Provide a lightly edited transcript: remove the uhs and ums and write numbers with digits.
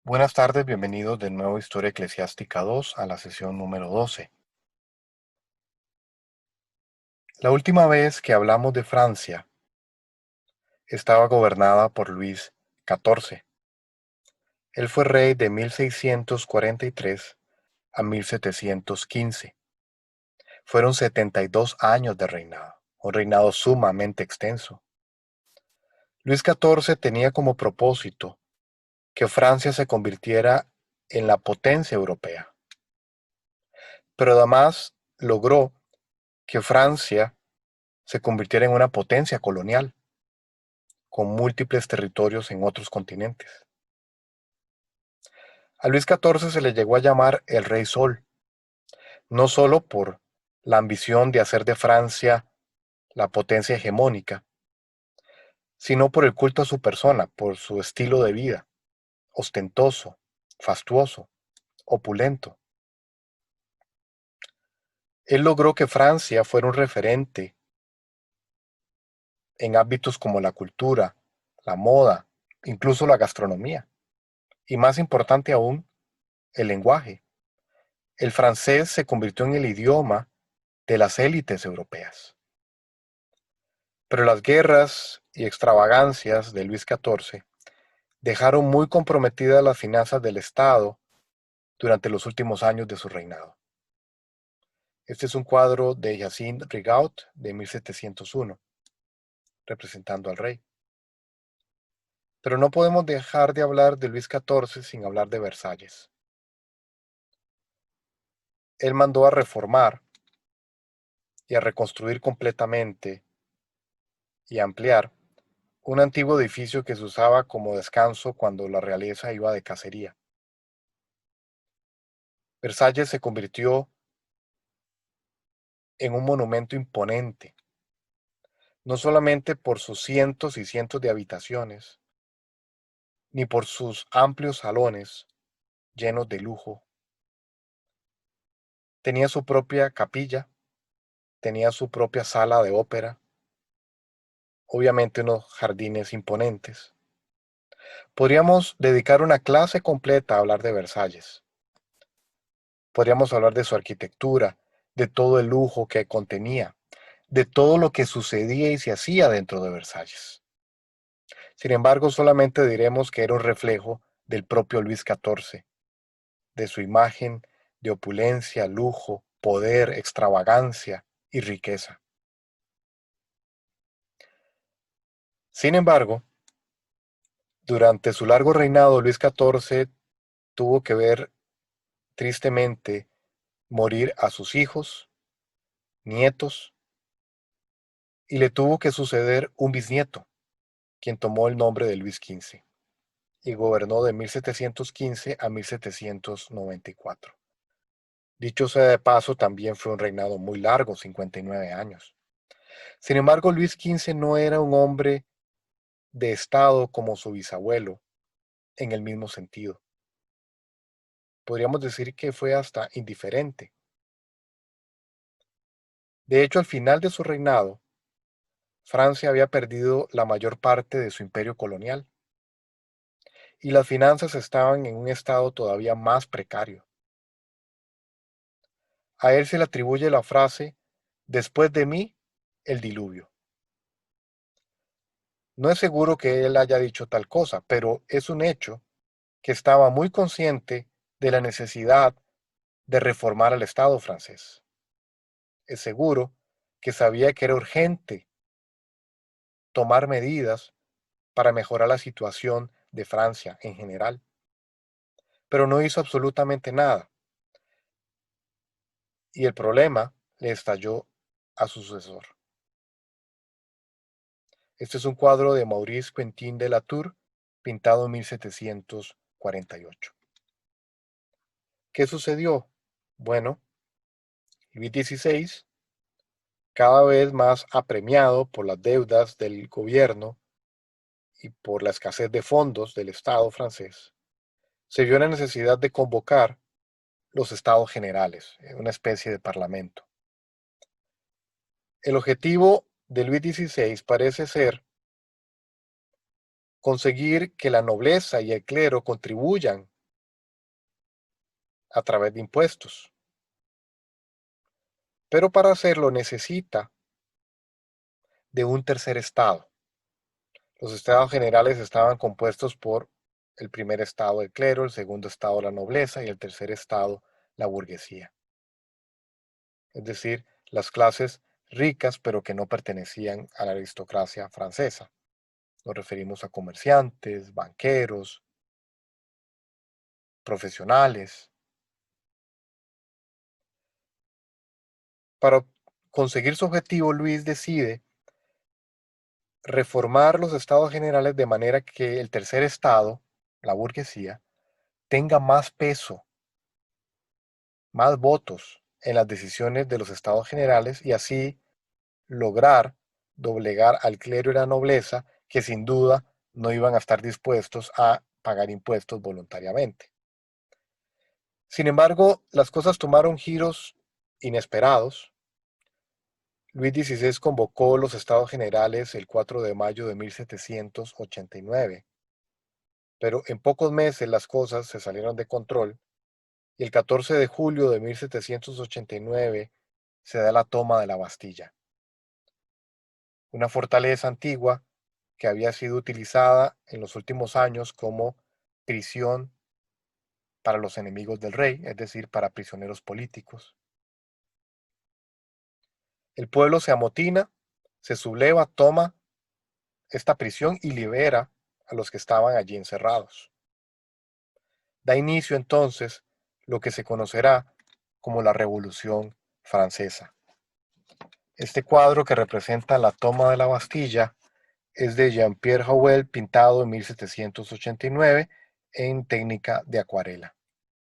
Buenas tardes, bienvenidos de nuevo a Historia Eclesiástica 2 a la sesión número 12. La última vez que hablamos de Francia estaba gobernada por Luis XIV. Él fue rey de 1643 a 1715. Fueron 72 años de reinado, un reinado sumamente extenso. Luis XIV tenía como propósito que Francia se convirtiera en la potencia europea, pero además logró que Francia se convirtiera en una potencia colonial, con múltiples territorios en otros continentes. A Luis XIV se le llegó a llamar el Rey Sol, no solo por la ambición de hacer de Francia la potencia hegemónica, sino por el culto a su persona, por su estilo de vida, ostentoso, fastuoso, opulento. Él logró que Francia fuera un referente en ámbitos como la cultura, la moda, incluso la gastronomía, y más importante aún, el lenguaje. El francés se convirtió en el idioma de las élites europeas. Pero las guerras y extravagancias de Luis XIV dejaron muy comprometidas las finanzas del Estado durante los últimos años de su reinado. Este es un cuadro de Hyacinthe Rigaud de 1701, representando al rey. Pero no podemos dejar de hablar de Luis XIV sin hablar de Versalles. Él mandó a reformar y a reconstruir completamente y ampliar un antiguo edificio que se usaba como descanso cuando la realeza iba de cacería. Versalles se convirtió en un monumento imponente, no solamente por sus cientos y cientos de habitaciones, ni por sus amplios salones llenos de lujo. Tenía su propia capilla, tenía su propia sala de ópera, obviamente unos jardines imponentes. Podríamos dedicar una clase completa a hablar de Versalles. Podríamos hablar de su arquitectura, de todo el lujo que contenía, de todo lo que sucedía y se hacía dentro de Versalles. Sin embargo, solamente diremos que era un reflejo del propio Luis XIV, de su imagen de opulencia, lujo, poder, extravagancia y riqueza. Sin embargo, durante su largo reinado, Luis XIV tuvo que ver tristemente morir a sus hijos, nietos, y le tuvo que suceder un bisnieto, quien tomó el nombre de Luis XV y gobernó de 1715 a 1794. Dicho sea de paso, también fue un reinado muy largo, 59 años. Sin embargo, Luis XV no era un hombre de Estado como su bisabuelo, en el mismo sentido. Podríamos decir que fue hasta indiferente. De hecho, al final de su reinado, Francia había perdido la mayor parte de su imperio colonial y las finanzas estaban en un estado todavía más precario. A él se le atribuye la frase, después de mí, el diluvio. No es seguro que él haya dicho tal cosa, pero es un hecho que estaba muy consciente de la necesidad de reformar al Estado francés. Es seguro que sabía que era urgente tomar medidas para mejorar la situación de Francia en general, pero no hizo absolutamente nada, y el problema le estalló a su sucesor. Este es un cuadro de Maurice Quentin de la Tour, pintado en 1748. ¿Qué sucedió? Bueno, Luis XVI, cada vez más apremiado por las deudas del gobierno y por la escasez de fondos del Estado francés, se vio la necesidad de convocar los Estados Generales, una especie de parlamento. El objetivo de Luis XVI parece ser conseguir que la nobleza y el clero contribuyan a través de impuestos. Pero para hacerlo necesita de un tercer estado. Los estados generales estaban compuestos por el primer estado el clero, el segundo estado la nobleza y el tercer estado la burguesía. Es decir, las clases ricas pero que no pertenecían a la aristocracia francesa. Nos referimos a comerciantes, banqueros, profesionales. Para conseguir su objetivo, Luis decide reformar los estados generales de manera que el tercer estado, la burguesía, tenga más peso, más votos en las decisiones de los estados generales y así lograr doblegar al clero y la nobleza que sin duda no iban a estar dispuestos a pagar impuestos voluntariamente. Sin embargo, las cosas tomaron giros inesperados. Luis XVI convocó los estados generales el 4 de mayo de 1789, pero en pocos meses las cosas se salieron de control y el 14 de julio de 1789 se da la toma de la Bastilla, una fortaleza antigua que había sido utilizada en los últimos años como prisión para los enemigos del rey, es decir, para prisioneros políticos. El pueblo se amotina, se subleva, toma esta prisión y libera a los que estaban allí encerrados. Da inicio entonces lo que se conocerá como la Revolución Francesa. Este cuadro que representa la toma de la Bastilla es de Jean-Pierre Hauel, pintado en 1789 en técnica de acuarela.